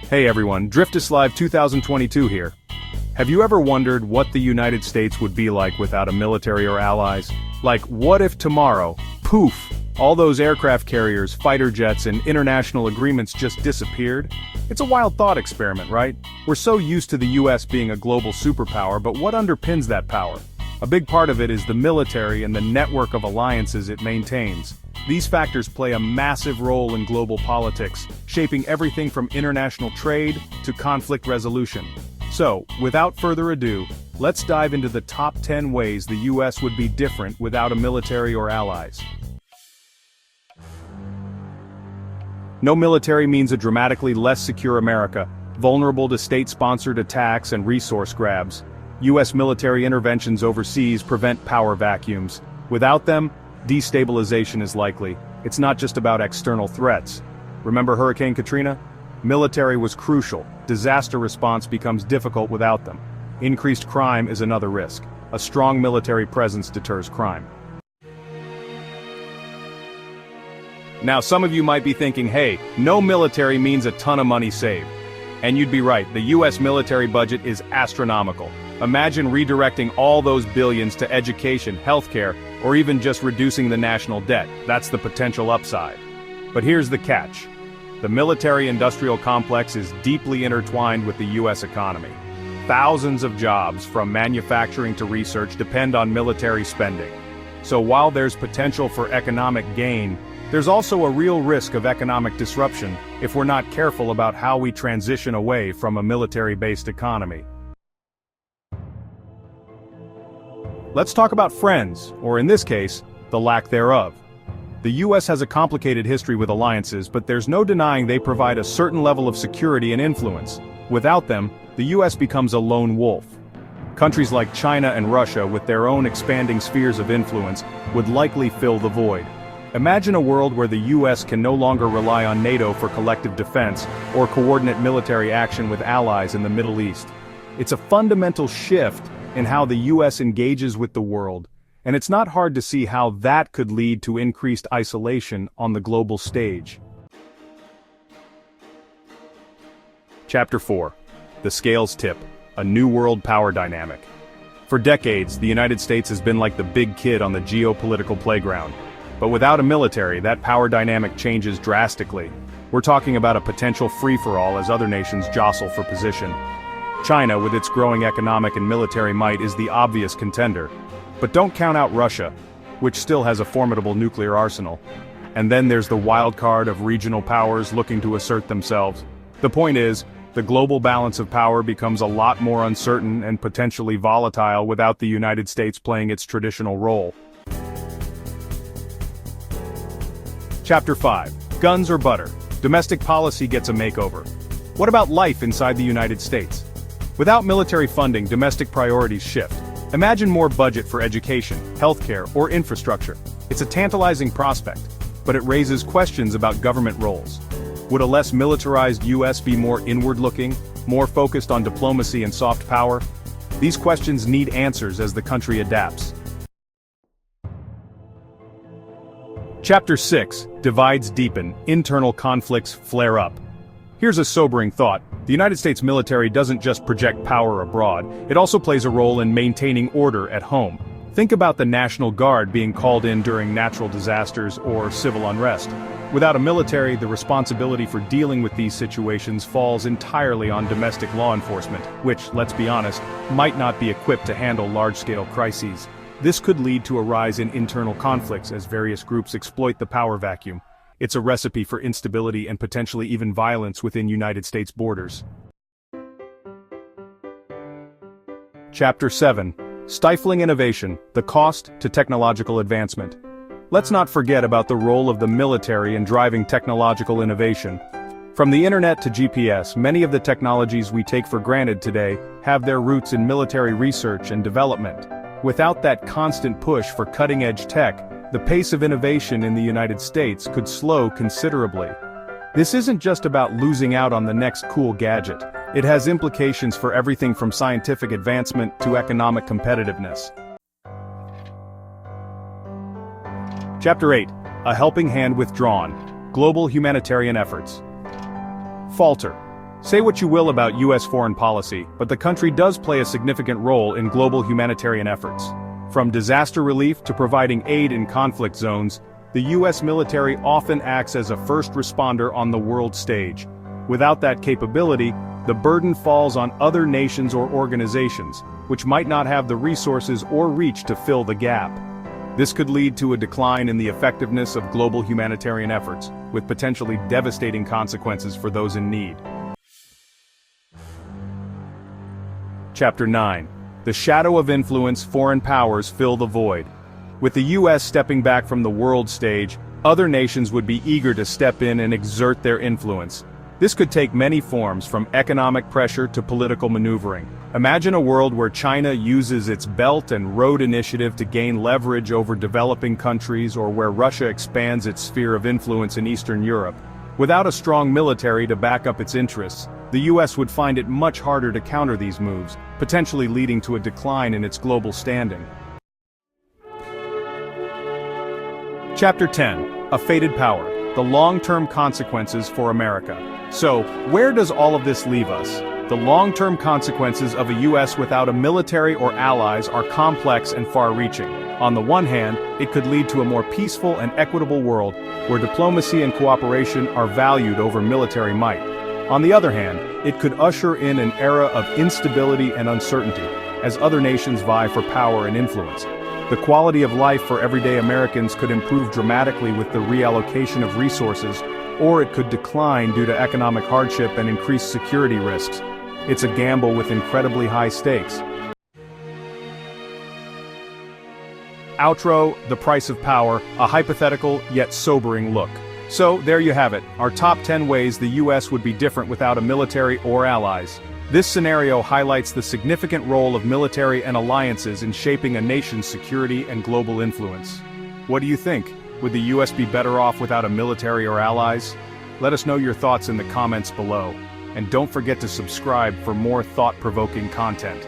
Hey everyone, Driftus Live 2022 here. Have you ever wondered what the United States would be like without a military or allies? Like, what if tomorrow, poof, all those aircraft carriers, fighter jets, and international agreements just disappeared? It's a wild thought experiment, right? We're so used to the US being a global superpower, but what underpins that power? A big part of it is the military and the network of alliances it maintains. These factors play a massive role in global politics, shaping everything from international trade to conflict resolution. So, without further ado, let's dive into the top 10 ways the US would be different without a military or allies. No military means a dramatically less secure America, vulnerable to state-sponsored attacks and resource grabs. US military interventions overseas prevent power vacuums. Without them, destabilization is likely. It's not just about external threats. Remember Hurricane Katrina? Military was crucial. Disaster response becomes difficult without them. Increased crime is another risk. A strong military presence deters crime. Now some of you might be thinking, hey, no military means a ton of money saved. And you'd be right, the US military budget is astronomical. Imagine redirecting all those billions to education, healthcare, or even just reducing the national debt. That's the potential upside. But here's the catch. The military-industrial complex is deeply intertwined with the US economy. Thousands of jobs, from manufacturing to research, depend on military spending. So while there's potential for economic gain, there's also a real risk of economic disruption if we're not careful about how we transition away from a military-based economy. Let's talk about friends, or in this case, the lack thereof. The US has a complicated history with alliances, but there's no denying they provide a certain level of security and influence. Without them, the US becomes a lone wolf. Countries like China and Russia, with their own expanding spheres of influence, would likely fill the void. Imagine a world where the US can no longer rely on NATO for collective defense, or coordinate military action with allies in the Middle East. It's a fundamental shift in how the US engages with the world, and it's not hard to see how that could lead to increased isolation on the global stage. Chapter 4. The Scales Tip, a New World Power Dynamic. For decades, the United States has been like the big kid on the geopolitical playground. But without a military, that power dynamic changes drastically. We're talking about a potential free-for-all as other nations jostle for position. China, with its growing economic and military might, is the obvious contender. But don't count out Russia, which still has a formidable nuclear arsenal. And then there's the wild card of regional powers looking to assert themselves. The point is, the global balance of power becomes a lot more uncertain and potentially volatile without the United States playing its traditional role. Chapter 5. Guns or butter? Domestic policy gets a makeover. What about life inside the United States? Without military funding, domestic priorities shift. Imagine more budget for education, healthcare, or infrastructure. It's a tantalizing prospect, but it raises questions about government roles. Would a less militarized US be more inward-looking, more focused on diplomacy and soft power? These questions need answers as the country adapts. Chapter 6. Divides deepen, internal conflicts flare up. Here's a sobering thought. The United States military doesn't just project power abroad, it also plays a role in maintaining order at home. Think about the National Guard being called in during natural disasters or civil unrest. Without a military, the responsibility for dealing with these situations falls entirely on domestic law enforcement, which, let's be honest, might not be equipped to handle large-scale crises. This could lead to a rise in internal conflicts as various groups exploit the power vacuum. It's a recipe for instability and potentially even violence within United States borders. Chapter 7. Stifling innovation, the cost to technological advancement. Let's not forget about the role of the military in driving technological innovation. From the internet to GPS, many of the technologies we take for granted today have their roots in military research and development. Without that constant push for cutting-edge tech, the pace of innovation in the United States could slow considerably. This isn't just about losing out on the next cool gadget. It has implications for everything from scientific advancement to economic competitiveness. Chapter 8. A helping hand withdrawn. Global humanitarian efforts. Falter. Say what you will about US foreign policy, but the country does play a significant role in global humanitarian efforts. From disaster relief to providing aid in conflict zones, the US military often acts as a first responder on the world stage. Without that capability, the burden falls on other nations or organizations, which might not have the resources or reach to fill the gap. This could lead to a decline in the effectiveness of global humanitarian efforts, with potentially devastating consequences for those in need. Chapter 9. The shadow of influence foreign powers fill the void. With the US stepping back from the world stage, other nations would be eager to step in and exert their influence. This could take many forms, from economic pressure to political maneuvering. Imagine a world where China uses its Belt and Road Initiative to gain leverage over developing countries, or where Russia expands its sphere of influence in Eastern Europe. Without a strong military to back up its interests, the US would find it much harder to counter these moves, potentially leading to a decline in its global standing. Chapter 10. A Fated Power. The long-term consequences for America. So, where does all of this leave us? The long-term consequences of a US without a military or allies are complex and far-reaching. On the one hand, it could lead to a more peaceful and equitable world, where diplomacy and cooperation are valued over military might. On the other hand, it could usher in an era of instability and uncertainty, as other nations vie for power and influence. The quality of life for everyday Americans could improve dramatically with the reallocation of resources, or it could decline due to economic hardship and increased security risks. It's a gamble with incredibly high stakes. Outro, The Price of Power, a hypothetical yet sobering look. So, there you have it, our top 10 ways the US would be different without a military or allies. This scenario highlights the significant role of military and alliances in shaping a nation's security and global influence. What do you think? Would the US be better off without a military or allies? Let us know your thoughts in the comments below. And don't forget to subscribe for more thought-provoking content.